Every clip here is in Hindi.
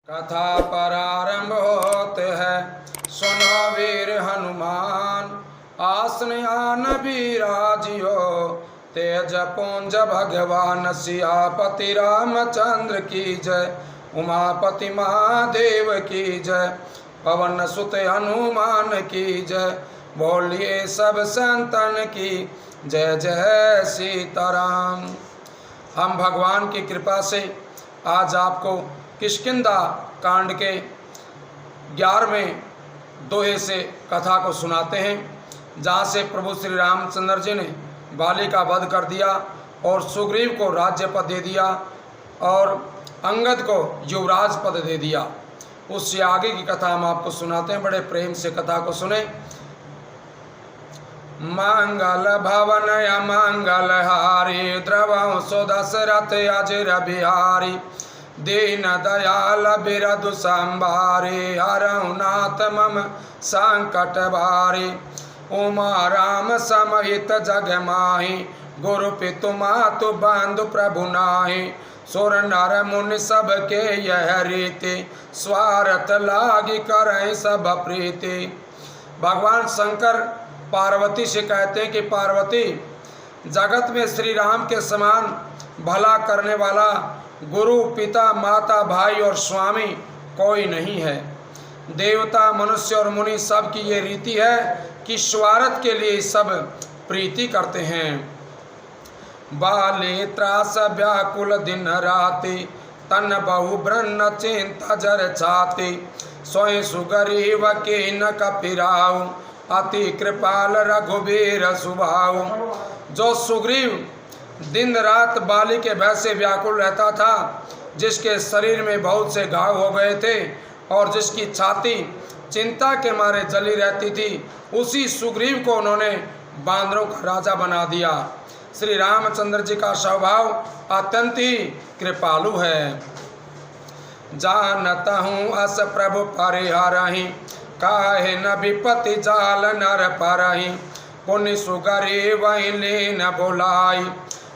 कथा प्रारंभ होते है, सुनो वीर हनुमान। आसन आन विराजियो, तेज पुंज भगवान सियापति रामचंद्र की जय। उमापति महादेव की जय। पवन सुत हनुमान की जय। बोलिए सब संतन की जय जय सीताराम। हम भगवान की कृपा से आज आपको किष्किंधा कांड के 11वें दोहे से कथा को सुनाते हैं, जहाँ से प्रभु श्री रामचंद्र जी ने बाली का वध कर दिया और सुग्रीव को राज्य पद दे दिया और अंगद को युवराज पद दे दिया। उससे आगे की कथा हम आपको सुनाते हैं। बड़े प्रेम से कथा को सुने। मंगल भवन अमंगल हारी, द्रवंसो दशरथ अजर बिहारी। दीन दयाल बिरधु संभारी, हरहु नाथ मम संकट भारी। उमा राम समहित जग माही, गुरु पितु मातु बंधु प्रभु नाही। सुर नर मुनि सब के यह रीति, स्वार्थ लागी करहि सब प्रीति। भगवान शंकर पार्वती से कहते हैं कि पार्वती, जगत में श्री राम के समान भला करने वाला गुरु पिता माता भाई और स्वामी कोई नहीं है। देवता मनुष्य और मुनि सब की ये रीति है कि स्वार्थ के लिए सब प्रीति करते हैं। बाले त्रास व्याकुल दिन राति, तन बहु ब्रह्म चिंता जर छाति। सोई सुगरीव के न कपिराऊ, अति कृपाल रघुबीर सुभाऊ। जो सुग्रीव दिन रात बाली के भय से व्याकुल रहता था, जिसके शरीर में बहुत से घाव हो गए थे और जिसकी छाती चिंता के मारे जली रहती थी, उसी सुग्रीव को उन्होंने बांदरों का राजा बना दिया। श्री रामचंद्र जी का स्वभाव अत्यंत ही कृपालु है। जानता हूँ अस प्रभु परिहरहि, काहे न विपति जाल नर परहि। पुनि सुगरीव लीन बोलाई,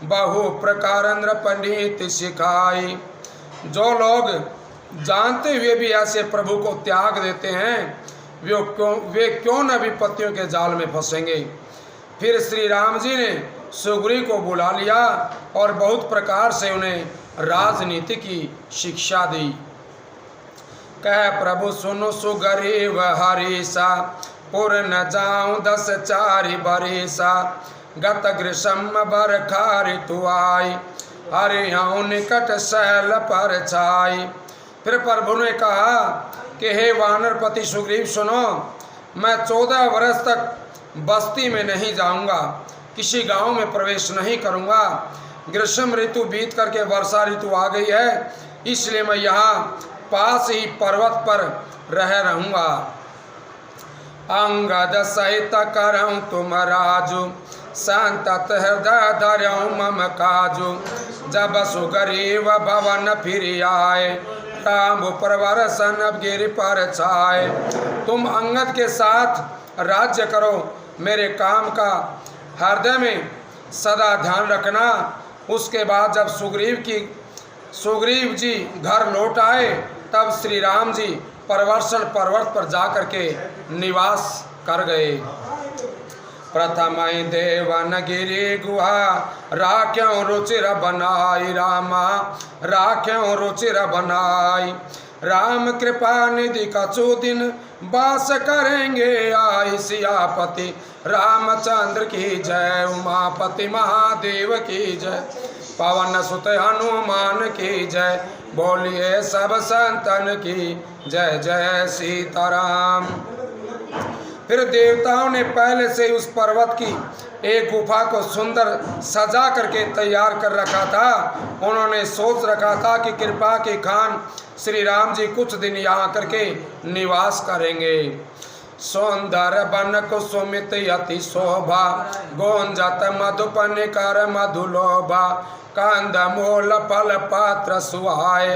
बहु प्रकार नृपनीति सिखाई। जो लोग जानते हुए भी ऐसे प्रभु को त्याग देते हैं, वे क्यों न विपत्तियों के जाल में फंसेंगे। फिर श्री राम जी ने सुग्रीव को बुला लिया और बहुत प्रकार से उन्हें राजनीति की शिक्षा दी। कह प्रभु सुनो सुग्रीव हरीसा, पुर न जाऊं 10 चारि बरिसा। गत ग्रीष्म बरखा ऋतु आई, हरियाऊ निकट शैल पर छाई। फिर प्रभु ने कहा कि हे वानरपति सुग्रीव सुनो, मैं 14 वर्ष तक बस्ती में नहीं जाऊंगा, किसी गांव में प्रवेश नहीं करूंगा। ग्रीष्म ऋतु बीत करके वर्षा ऋतु आ गई है, इसलिए मैं यहाँ पास ही पर्वत पर रहूंगा। अंगद सहित करऊं तुम राजू, संतत हृदय धरऊं मम काजू। जब सुग्रीव भवन फिर आए, राम प्रवर सन गिर पर छाए। तुम अंगद के साथ राज्य करो, मेरे काम का हृदय में सदा ध्यान रखना। उसके बाद जब सुग्रीव जी घर लौट आए, तब श्री राम जी परवर्षण पर्वत पर जाकर के निवास कर गए। प्रथम देवन गिरी गुहा, राख्यों रुचिर बनाई रामा, राख्यों रुचिर बनाई। राम कृपा निधि कछु दिन, वास करेंगे आई। सियापति रामचंद्र की जय, उमापति महादेव की जय। पवन सुत हनुमान की जय। बोलिए सब संतन की जय जय सीताराम। फिर देवताओं ने पहले से उस पर्वत की एक गुफा को सुंदर सजा करके तैयार कर रखा था। उन्होंने सोच रखा था कि कृपा के खान श्री राम जी कुछ दिन यहाँ करके निवास करेंगे। सौंदर्य बन कुसुमित अति शोभा, गोंजत मधुपन कर मधुलोभा। कंद मूल फल पात्र सुहाए,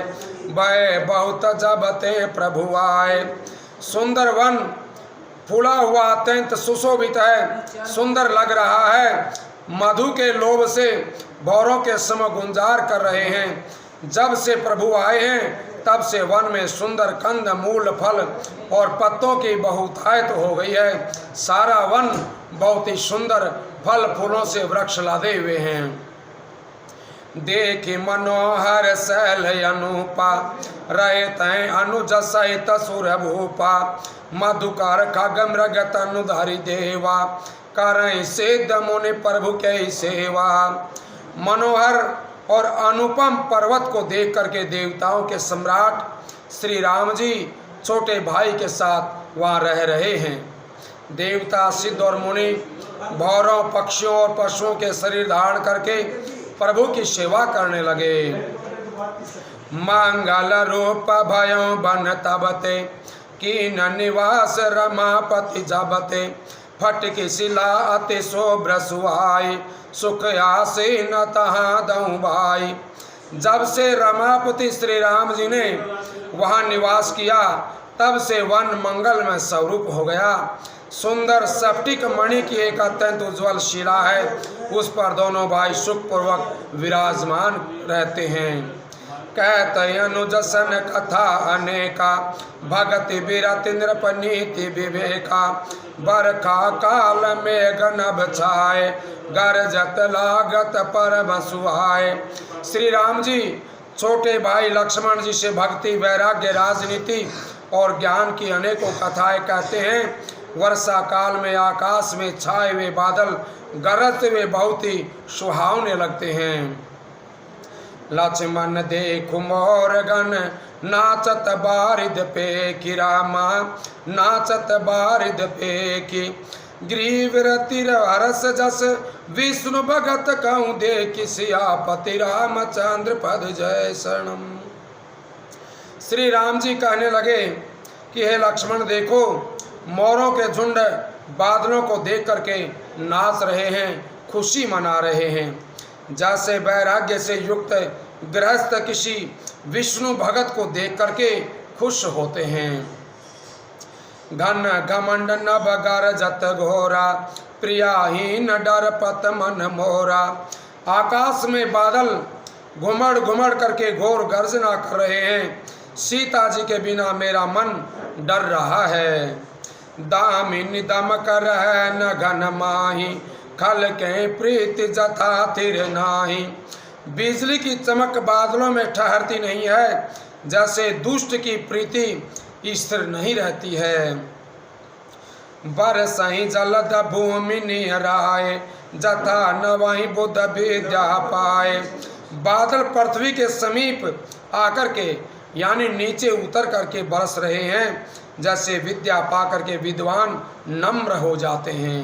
भय बहुत जब ते प्रभु आए। सुंदर वन फूला हुआ अत्यंत सुशोभित है, सुंदर लग रहा है। मधु के लोभ से भौरों के सम गुंजार कर रहे हैं। जब से प्रभु आए हैं तब से वन में सुंदर कंद मूल फल और पत्तों की बहुतायत हो गई है। सारा वन बहुत ही सुंदर फल फूलों से वृक्ष लादे हुए हैं। देखी मनोहर शैल अनुपा रहे तय अनुज सहित सुर भूपा मधुकर खग मृग तनुधारी देवा करई सिद्ध मुनि प्रभु के सेवा। मनोहर और अनुपम पर्वत को देख करके देवताओं के सम्राट श्री राम जी छोटे भाई के साथ वहाँ रह रहे हैं। देवता सिद्ध और मुनि भौरों पक्षियों और पशुओं के शरीर धारण करके प्रभु की सेवा करने लगे। मंगल रूप भयो बन तबते कीन निवास रमापति जबते फटकी शिला अति शोभ्र सुहाई सुख आसीन तहाँ दऊं भाई। जब से रमापति श्री राम जी ने वहाँ निवास किया तब से वन मंगल में स्वरूप हो गया। सुंदर स्फटिक मणि की एक अत्यंत उज्ज्वल शिला है, उस पर दोनों भाई सुखपूर्वक विराजमान रहते हैं। कहते अनुज सन कथा अनेका भगति विरति नृपनीति विवेका बरखा काल में गनभ छाए गरजत लागत परम सुहाए। श्री राम जी छोटे भाई लक्ष्मण जी से भक्ति वैराग्य राजनीति और ज्ञान की अनेकों कथाएं कहते हैं। वर्षा काल में आकाश में छाए हुए बादल गरजते हुए बहुत ही सुहावने लगते हैं। लक्ष्मण देखो मोर गण नाचत बारिद पे की रामा नाचत बारिद पे की ग्रीव रतिर हरस जस विष्णु भगत कहूँ देखि सियापति रामचंद्र पद जय शरणम। श्री राम जी कहने लगे कि हे लक्ष्मण देखो मोरों के झुंड बादलों को देख करके नाच रहे हैं, खुशी मना रहे हैं। जैसे वैराग्य से युक्त गृहस्थ किसी विष्णु भगत को देख करके खुश होते हैं। घन घमंड नभ गरजत घोरा प्रियाहीन डर पत मन मोरा। आकाश में बादल घुमड़ घुमड़ करके घोर गर्जना कर रहे हैं। सीता जी के बिना मेरा मन डर रहा है। दामिनी दम कर है न घन माही खल के प्रीत जथा थिर नाही। बिजली की चमक बादलों में ठहरती नहीं है, जैसे दुष्ट की प्रीति स्थिर नहीं रहती है। बरसहि जलद भूमि निहराए जथा न वही बुध विद्या पाए। बादल पृथ्वी के समीप आकर के यानी नीचे उतर करके बरस रहे हैं, जैसे विद्या पाकर के विद्वान नम्र हो जाते हैं।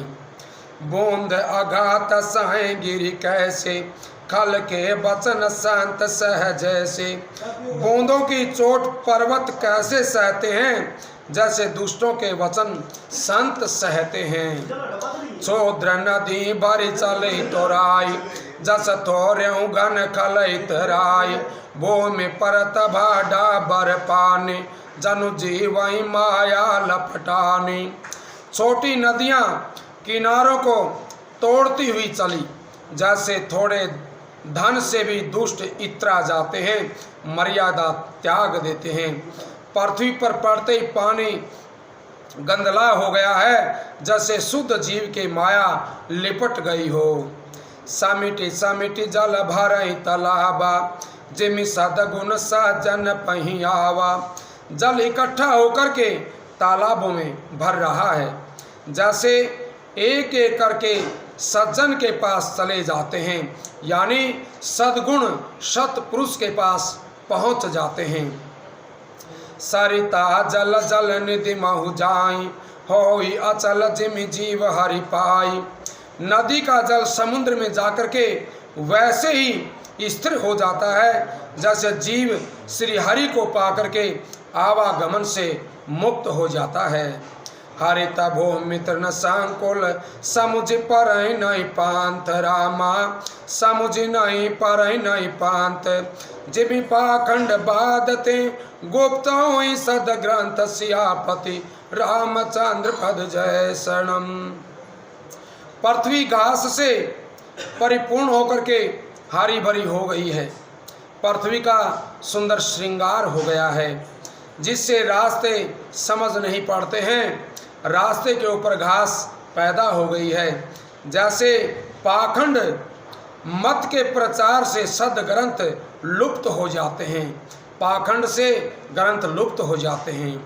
बूंद अघात सहे गिरी कैसे खल के वचन संत सह जैसे। बूंदों की चोट पर्वत कैसे सहते हैं, जैसे दुष्टों के वचन संत सहते हैं। छोद्र नदी भरी चले तोराई जस थोर्यु घन खलैत राई। भूमि परत भाडा बर पानी जनु जीवई माया लपटानी। छोटी नदियां किनारों को तोड़ती हुई चली, जैसे थोड़े धन से भी दुष्ट इतरा जाते हैं, मर्यादा त्याग देते हैं। पृथ्वी पर पड़ते ही पानी गंदला हो गया है, जैसे शुद्ध जीव के माया लिपट गई हो। समिति समिति जल भरई तालाबा जिमि सदगुण सजन पहियावा। जल इकट्ठा होकर के तालाबों में भर रहा है, जैसे एक एक करके सज्जन के पास चले जाते हैं, यानी सद्गुण सत्पुरुष के पास पहुंच जाते हैं। सरिता जल जल निधि महु जाई होई अचल जिमि जीव हरि पाई। नदी का जल समुद्र में जाकर के वैसे ही स्थिर हो जाता है, जैसे जीव श्री हरि को पाकर के आवागमन से मुक्त हो जाता है। हरित भो मित्र न संकुल समुझ पर नहीं पांत रामा समुझ नहीं पर नहीं पांत। जिमि पाखंड बादते गुप्त हुई सद ग्रंथ सियापति रामचंद्र पद जय शरणम। पृथ्वी घास से परिपूर्ण होकर के हरी भरी हो गई है, पृथ्वी का सुंदर श्रृंगार हो गया है, जिससे रास्ते समझ नहीं पड़ते हैं। रास्ते के ऊपर घास पैदा हो गई है। जैसे पाखंड मत के प्रचार से सद्ग्रंथ लुप्त हो जाते हैं, पाखंड से ग्रंथ लुप्त हो जाते हैं।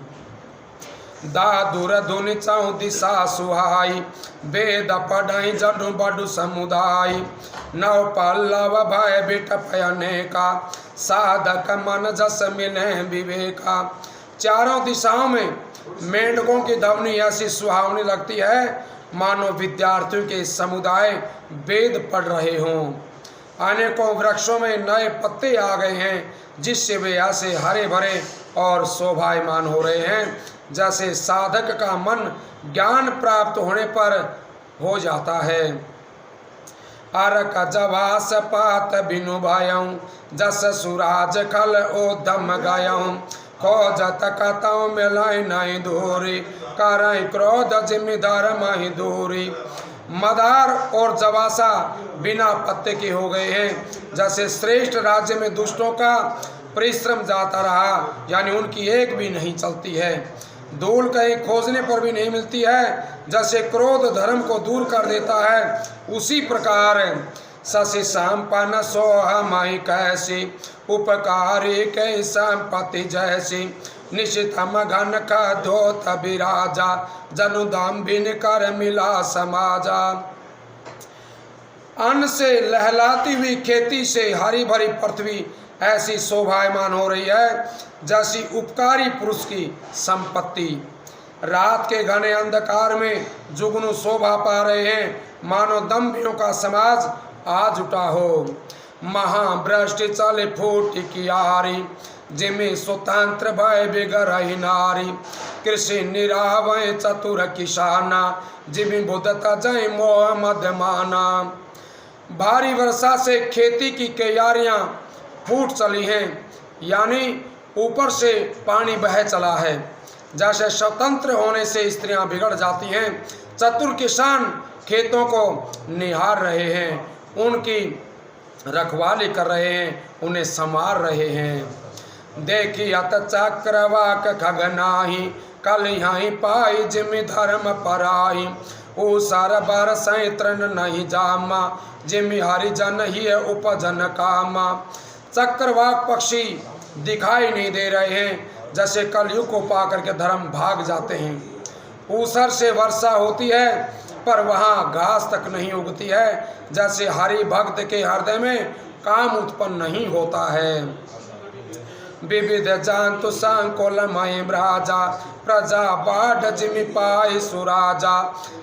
दादुर धुनि चौ दिशा सुहाई, वेद पढ़ई जडु बडु समुदाय। नव पल्लव भय बिटपयने का, साधक मन जस मिले विवेका। चारों दिशाओं में मेंढकों की ध्वनि ऐसी सुहावनी लगती है मानो विद्यार्थियों के समुदाय वेद पढ़ रहे हों। अनेकों वृक्षों में नए पत्ते आ गए हैं, जिससे वे ऐसे हरे भरे और शोभायमान हो रहे हैं जैसे साधक का मन ज्ञान प्राप्त होने पर हो जाता है। अरक जवास पात बिनु भयं, जस सुराज खल ओदम गयं। खोजत कतौ मिलै नहीं दूरी, करई क्रोध जिमि धर्म ही दूरी। मदार और जवासा बिना पत्ते के हो गए हैं, जैसे श्रेष्ठ राज्य में दुष्टों का परिश्रम जाता रहा, यानी उनकी एक भी नहीं चलती है। धूल कहीं खोजने पर भी नहीं मिलती है, जैसे क्रोध धर्म को दूर कर देता है, उसी प्रकार शशि संपन्न सोहमहि कैसी, उपकारी कै संपत्ति जैसी। निशितम घन का धोत विराजा, जनुदाम बिन कर मिला समाजा। अन्न से लहलाती हुई खेती से हरी भरी पृथ्वी ऐसी शोभायमान हो रही है जैसी उपकारी पुरुष की संपत्ति। रात के घने अंधकार में जुगनू शोभा पा रहे हैं, मानो दंभियों का समाज आज उठा हो। महाभ्रष्टि चले फूट कियारी, जिमि स्वतंत्र भय बिगरहि नारी। कृषि निरावय चतुर किसाना, जिमि बुद्धता जय मोह मध्यमाना। भारी वर्षा से खेती की क्यारियां फूट चली हैं, यानी ऊपर से पानी बह चला है। जैसे स्वतंत्र होने से स्त्रियां बिगड़ जाती हैं, चतुर किसान खेतों को निहार रहे हैं, उनकी रखवाली कर रहे हैं, उन्हें संवार रहे हैं। देखी अत चक्रवाक खगनाही, कल यहाँ पाई जिमि धर्म पराई। ओ सार बार सैत्रन नहीं जामा, जिमि हरिजन ही उपजन कामा। चक्रवाक पक्षी दिखाई नहीं दे रहे हैं, जैसे कलयुग को पाकर के धर्म भाग जाते हैं। ऊसर से वर्षा होती है पर वहाँ घास तक नहीं उगती है, जैसे हरि भक्त के हृदय में काम उत्पन्न नहीं होता है। विविध जंतु संकुलमय राजा, प्रजा बाढ़ जिमि पाई सुराजा।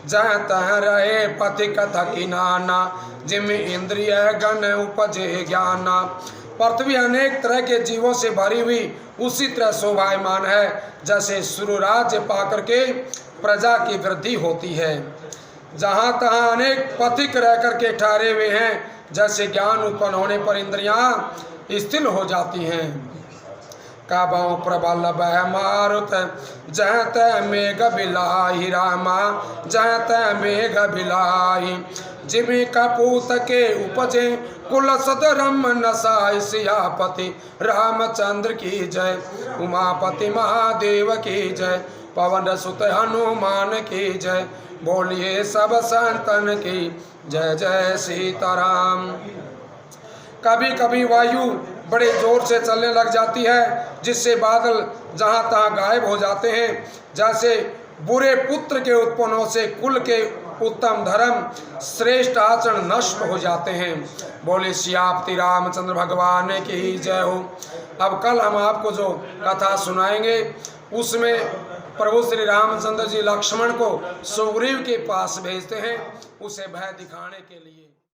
जह तह रहे पथिक थकिनाना, जिमि इंद्रिय गण उपजे ज्ञाना। पृथ्वी अनेक तरह के जीवों से भरी हुई उसी तरह शोभायमान है, जैसे सुरराज्य पाकर के प्रजा की वृद्धि होती है। जहाँ तहाँ अनेक पथिक रह करके ठहरे हुए हैं, जैसे ज्ञान उत्पन्न होने पर इंद्रियां स्थिर हो जाती हैं। काबों प्रबल बह मारुत, जह तह मेघ बिलाही रामा, जह तह मेघ बिलाही। जिमि कपूत के उपजे, कुल सदरम नसाय। सियापति रामचंद्र की जय, उमापति महादेव की जय। पवन सुत हनुमान की जय, बोलिए सब संतन की जय जय सीताराम। कभी कभी वायु बड़े जोर से चलने लग जाती है, जिससे बादल जहाँ तहाँ गायब हो जाते हैं। जैसे बुरे पुत्र के उत्पन्न से कुल के उत्तम धर्म श्रेष्ठ आचरण नष्ट हो जाते हैं। बोले सियापति रामचंद्र भगवान की जय हो। अब कल हम आपको जो कथा सुनाएंगे उसमें प्रभु श्री रामचंद्र जी लक्ष्मण को सुग्रीव के पास भेजते हैं, उसे भय दिखाने के लिए।